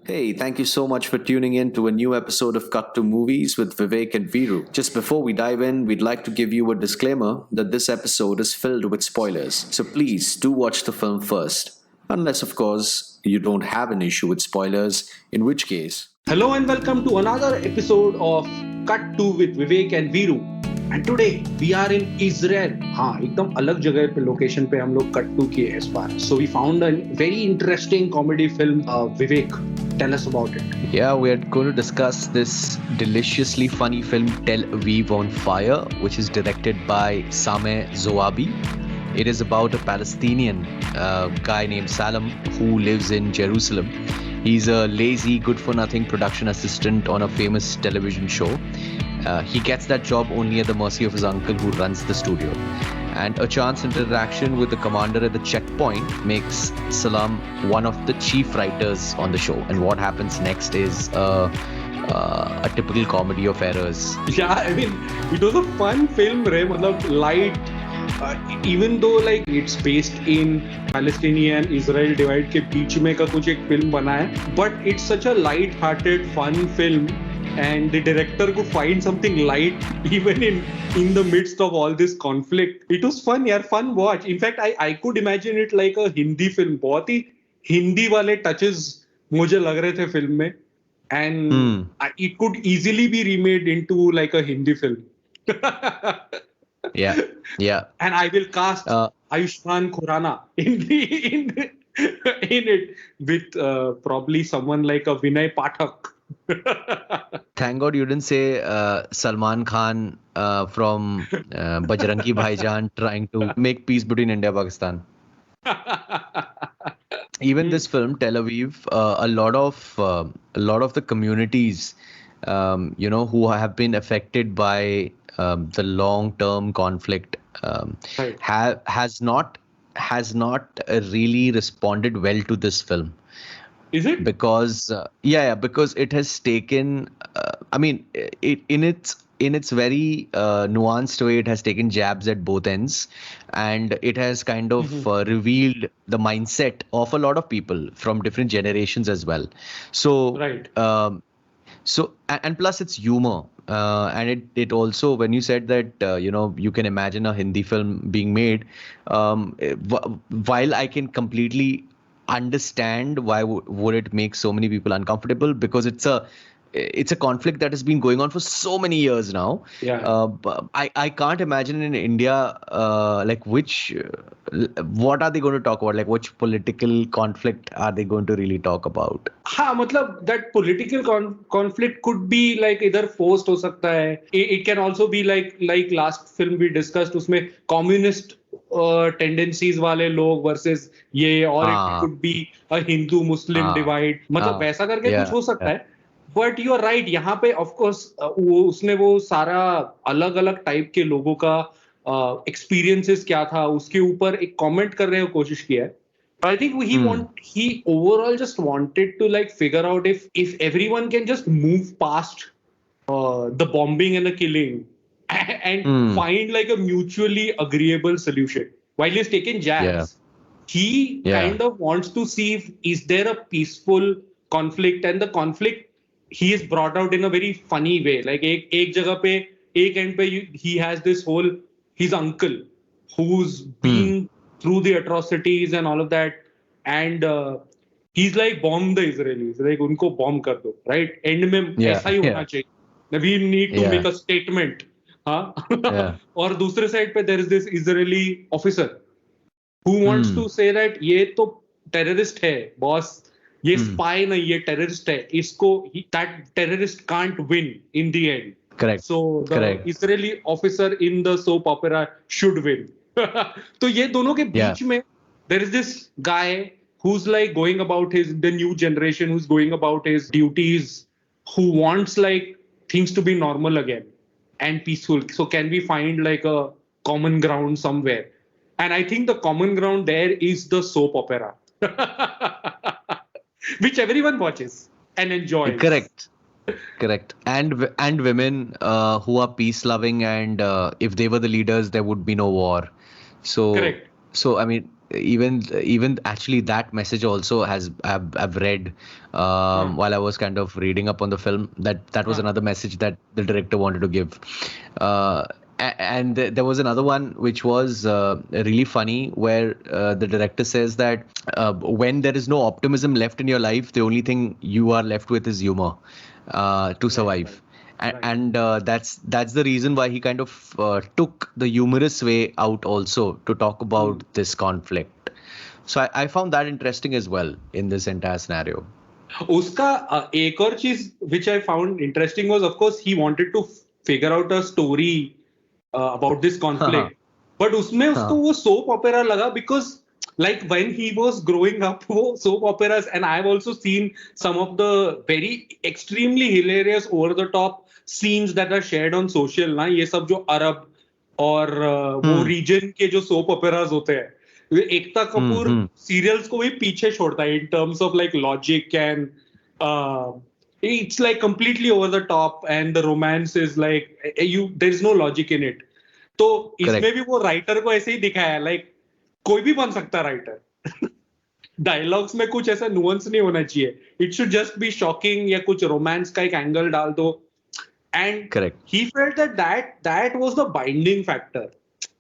Hey, thank you so much for tuning in to a new episode of Cut to Movies with Vivek and Viru. Just before we dive in, we'd like to give you a disclaimer that this episode is filled with spoilers. So please do watch the film first. Unless, of course, you don't have an issue with spoilers, in which case. Hello and welcome to another episode of Cut to with Vivek and Viru. And today we are in Israel. हाँ एकदम अलग जगह पे location पे हम लोग cut to किए इस बार. So we found a very interesting comedy film. Vivek, tell us about it. Yeah, we are going to discuss this deliciously funny film Tel Aviv on Fire, which is directed by Sameh Zoabi. It is about a Palestinian guy named Salam who lives in Jerusalem. He's a lazy, good-for-nothing production assistant on a famous television show. He gets that job only at the mercy of his uncle who runs the studio. And a chance interaction with the commander at the checkpoint makes Salam one of the chief writers on the show. And what happens next is a typical comedy of errors. Yeah, I mean, it was a fun film, रे मतलब light. Even though like it's based in Palestinian Israel divide के बीच में का कुछ एक film बना है, but it's such a light-hearted, fun film. And the director could find something light even in the midst of all this conflict. It was fun, यार, fun watch. In fact, I could imagine it like a Hindi film. बहुत ही हिंदी वाले touches मुझे लग रहे थे film में, and it could easily be remade into like a Hindi film. Yeah. And I will cast Ayushmann Khurrana in it with probably someone like a Vinay Pathak. Thank God you didn't say Salman Khan from Bajrangi Bhaijaan trying to make peace between India and Pakistan. Even this film, Tel Aviv, a lot of the communities, who have been affected by the long-term conflict, has not really responded well to this film. Is it? Because because it has taken in its very nuanced way, it has taken jabs at both ends, and it has kind of revealed the mindset of a lot of people from different generations as well. So right. And plus it's humor, and it also, when you said that you can imagine a Hindi film being made, while I can completely understand why would it make so many people uncomfortable, because it's a conflict that has been going on for so many years now. I can't imagine in India what are they going to talk about, like which political conflict are they going to really talk about. मतलब that political conflict could be like either forced हो सकता है. It can also be like last film we discussed, उसमें communist tendencies वाले लोग versus ये, or it could be a Hindu Muslim divide, मतलब वैसा करके कुछ हो सकता है. But you are right, यहाँ पे of course उसने वो सारा अलग अलग टाइप के लोगों का experiences क्या था उसके ऊपर एक comment करने की कोशिश किया है. I think he overall just wanted to like figure out if everyone can just move past the bombing and the killing and find like a mutually agreeable solution. While he's taking jabs, he kind of wants to see is there a peaceful conflict, and the conflict he is brought out in a very funny way. Like एक जगह पे एक end पे he has this whole his uncle who's been through the atrocities and all of that, and he's like bomb the Israelis, like उनको bomb कर दो, right? End में ऐसा ही होना चाहिए. We need to make a statement. और दूसरे side पे there is this Israeli officer who wants to say that ये तो terrorist है boss, ये spy नहीं, ये terrorist है, इसको that terrorist can't win in the end. Correct. So the Israeli officer in the soap opera should win. तो ये दोनों के बीच में there is this guy who's like going about the new generation, who's going about his duties, who wants like things to be normal again and peaceful. So can we find like a common ground somewhere? And I think the common ground there is the soap opera, which everyone watches and enjoys. Correct. And women who are peace loving, and if they were the leaders, there would be no war. So correct. So I mean, even actually that message also I've read while I was kind of reading up on the film, that was another message that the director wanted to give. And there was another one which was really funny, where the director says that when there is no optimism left in your life, the only thing you are left with is humor to survive. And that's the reason why he kind of took the humorous way out also to talk about this conflict. So I found that interesting as well in this entire scenario. उसका एक और चीज which I found interesting was, of course, he wanted to figure out a story about this conflict, but उसमें उसको वो soap opera लगा, because like when he was growing up, वो soap operas, and I've also seen some of the very extremely hilarious over the top scenes that are shared on social ना, ये सब जो अरब और वो region के जो soap operas होते हैं, एकता कपूर सीरियल्स को भी पीछे छोड़ता है in terms of like logic, and it's like completely over the top, and the romance is like there is no logic in it. तो इसमें भी वो राइटर को ऐसे ही दिखाया है, like कोई भी बन सकता है राइटर. डायलॉग्स में कुछ ऐसा नुआंस नहीं होना चाहिए, it should just be shocking, या कुछ रोमांस का एक एंगल डाल दो. And he felt that was the binding factor.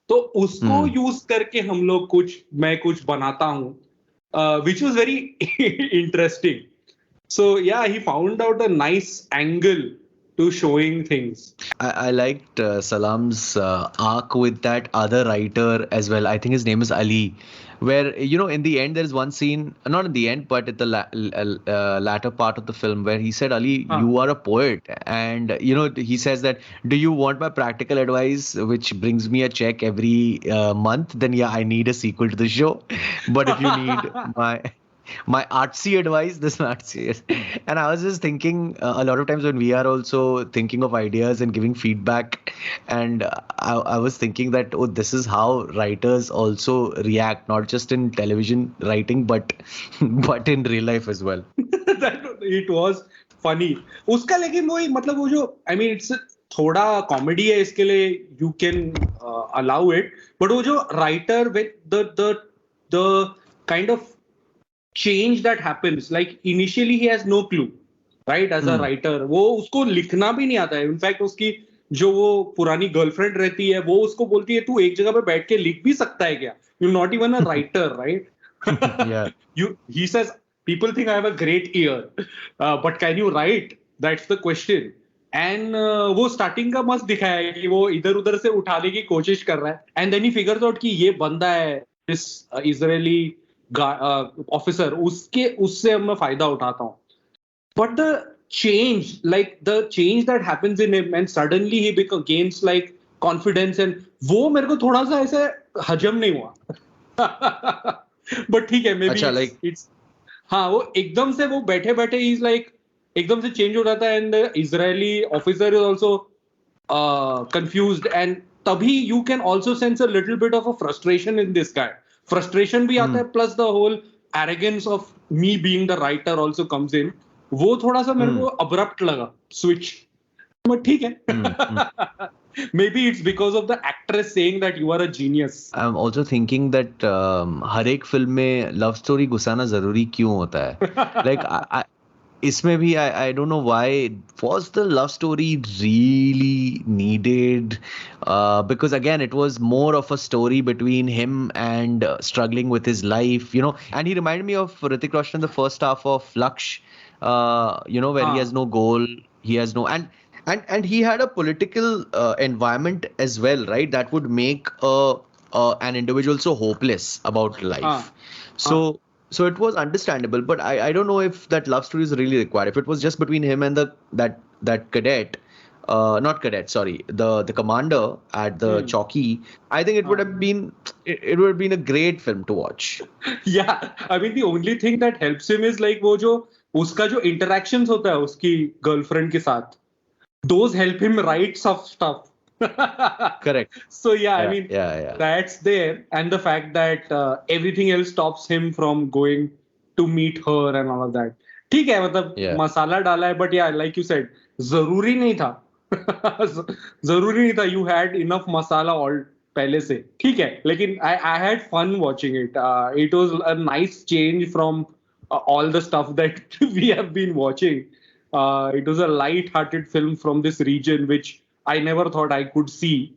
तो उसको यूज करके हम लोग मैं कुछ बनाता हूँ, which was very interesting. So yeah, he found out a nice angle to showing things. I liked Salam's arc with that other writer as well. I think his name is Ali, where, you know, in the end there is one scene, not in the end, but at the latter part of the film, where he said, Ali, you are a poet. And, you know, he says that, do you want my practical advice, which brings me a check every month? Then yeah, I need a sequel to the show. But if you need my artsy advice, this not serious. And I was just thinking, a lot of times when we are also thinking of ideas and giving feedback, and I was thinking that, oh, this is how writers also react, not just in television writing, but in real life as well. It was funny. उसका लेकिन वो मतलब वो जो, I mean, it's थोड़ा comedy है, इसके लिए you can allow it, but वो जो writer with the kind of change that happens, like initially he has no clue, right, as a writer. वो उसको लिखना भी नहीं आता है. इनफैक्ट उसकी जो वो पुरानी गर्लफ्रेंड रहती है, वो उसको बोलती है, तू एक जगह पे बैठ के लिख भी सकता है क्या? You're not even a writer, right? Yeah. He says, people think I have a great ear, but can you write? That's the question. And वो स्टार्टिंग का मस्त दिखाया है कि वो इधर उधर से उठाने की कोशिश कर रहा है, and then he figures out कि ये बंदा है, this Israeli ऑफिसर, उससे मैं फायदा उठाता हूँ. But the change, like the change that happens in him, and suddenly he gains like confidence, and वो मेरे को थोड़ा सा ऐसे हजम नहीं हुआ. But ठीक है, maybe like it's हाँ, वो एकदम से वो बैठे बैठे he's like एकदम से चेंज हो जाता है, and the Israeli officer is also confused, and तभी you can also sense a little bit of a frustration in this guy. Frustration भी आता है, plus the whole arrogance of me being the writer also comes in. वो थोड़ा सा मेरे को abrupt लगा, switch. But ठीक है. Maybe it's because of the actress saying that you are a genius. I'm also thinking that हर एक film में love story घुसाना जरूरी क्यों होता है? Like इसमें भी I don't know why was the love story really needed, because again it was more of a story between him and struggling with his life, you know. And he reminded me of Hrithik Roshan in the first half of Laksh, you know, where he has no goal, he has no, and he had a political environment as well, right, that would make an individual so hopeless about life. So it was understandable, but I don't know if that love story is really required. If it was just between him and that cadet, not cadet, sorry, the commander at the Chowki, I think it would have been a great film to watch. Yeah, I mean the only thing that helps him is like वो जो उसका जो interactions होता है उसकी girlfriend के साथ, those help him write stuff. Correct. So yeah, I mean, that's there, and the fact that everything else stops him from going to meet her and all of that. ठीक है, मतलब मसाला डाला है, but yeah, like you said, जरूरी नहीं था. जरूरी नहीं था. You had enough masala पहले से ठीक है लेकिन I had fun watching it. It was a nice change from all the stuff that we have been watching. It was a light-hearted film from this region which I never thought I could see.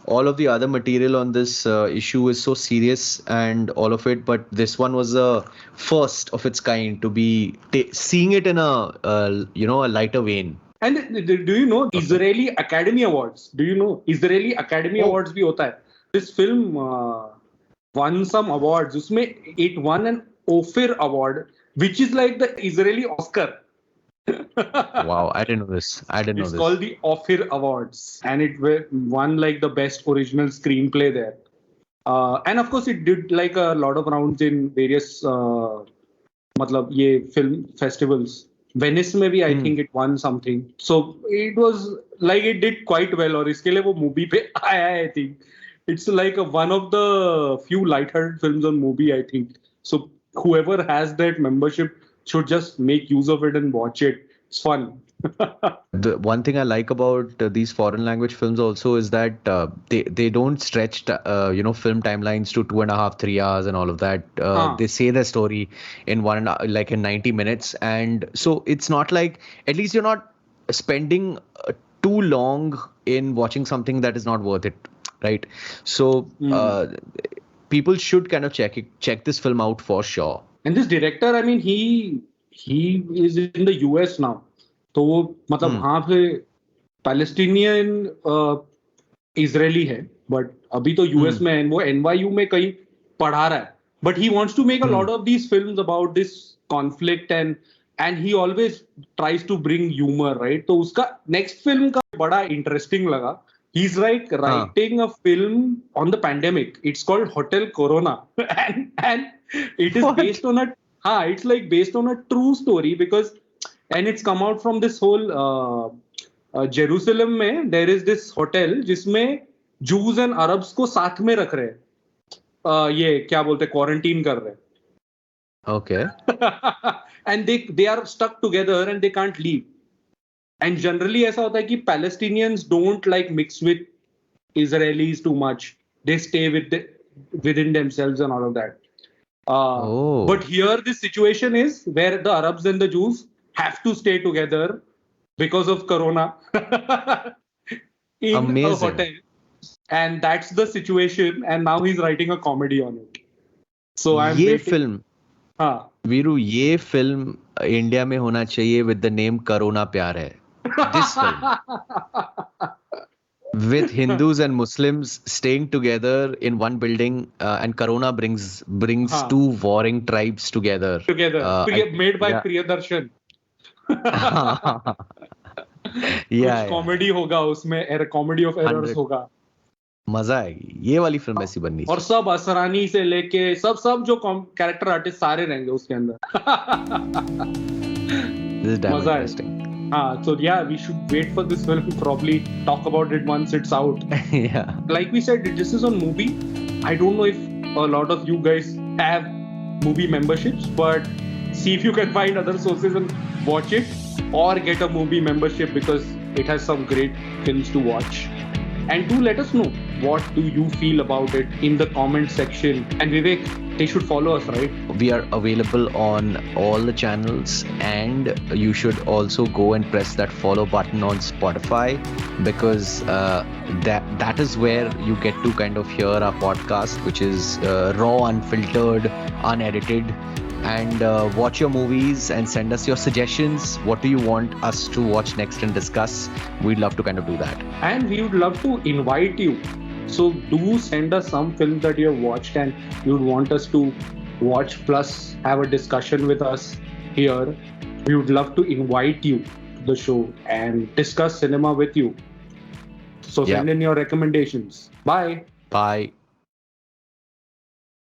All of the other material on this issue is so serious and all of it, but this one was a first of its kind to be seeing it in a a lighter vein. And do you know Israeli Academy Awards? Do you know Israeli Academy Awards भी होता है? This film won some awards. उसमें it won an Ophir Award, which is like the Israeli Oscar. Wow, I didn't know this. It's called the Ophir Awards, and it won like the best original screenplay there. And of course, it did like a lot of rounds in various मतलब ये film festivals. Venice में भी I think it won something. So it was like it did quite well. और इसके लिए वो movie पे आया है I think. It's like one of the few light-hearted films on movie I think. So whoever has that membership should just make use of it and watch it. It's fun. The one thing I like about these foreign language films also is that they don't stretch film timelines to 2.5-3 hours and all of that. They say their story in in 90 minutes, and so it's not like, at least you're not spending too long in watching something that is not worth it, right? So people should kind of check this film out for sure. And this director, I mean, he is in the US now. तो वो मतलब वहाँ पे Palestinian Israeli है but अभी तो US में है वो NYU में कहीं पढ़ा रहा है but he wants to make a lot of these films about this conflict and he always tries to bring humour right तो उसका नेक्स्ट फिल्म का बड़ा इंटरेस्टिंग लगा he is like writing a film on the pandemic it's called Hotel Corona and it is based on it's like based on a true story because and it's come out from this whole Jerusalem में there is this hotel जिसमें Jews and Arabs को साथ में रख रहे हैं ये क्या बोलते हैं क्वारंटीन कर रहे हैं okay and they are stuck together and they can't leave and generally ऐसा होता है कि Palestinians don't like mix with Israelis too much they stay within themselves and all of that. But here this situation is where the Arabs and the Jews have to stay together because of Corona in Amazing. a hotel. And that's the situation. And now he's writing a comedy on it. So I'm ये waiting. film Veeru ये film India में होना चाहिए with the name corona प्यार है. This film with Hindus and Muslims staying together in one building and Corona brings two warring tribes together. Made by Priyadarshan. Yeah. Comedy होगा उसमें comedy of errors होगा मजा आएगी ये वाली फिल्म ऐसी बननी और सब असरानी से लेके सब जो कैरेक्टर आर्टिस्ट सारे रहेंगे उसके अंदर This is damn interesting. So yeah, we should wait for this film, probably talk about it once it's out. Yeah. Like we said, this is on Mubi. I don't know if a lot of you guys have Mubi memberships, but see if you can find other sources and watch it or get a Mubi membership because it has some great films to watch. And do let us know what do you feel about it in the comment section. And Vivek, they should follow us, right? We are available on all the channels and you should also go and press that follow button on Spotify because that is where you get to kind of hear our podcast, which is raw, unfiltered, unedited, and watch your movies and send us your suggestions. What do you want us to watch next and discuss? We'd love to kind of do that. And we would love to invite you. So do send us some films that you have watched and you would want us to watch plus have a discussion with us here. We would love to invite you to the show and discuss cinema with you. So send in your recommendations. Bye. Bye.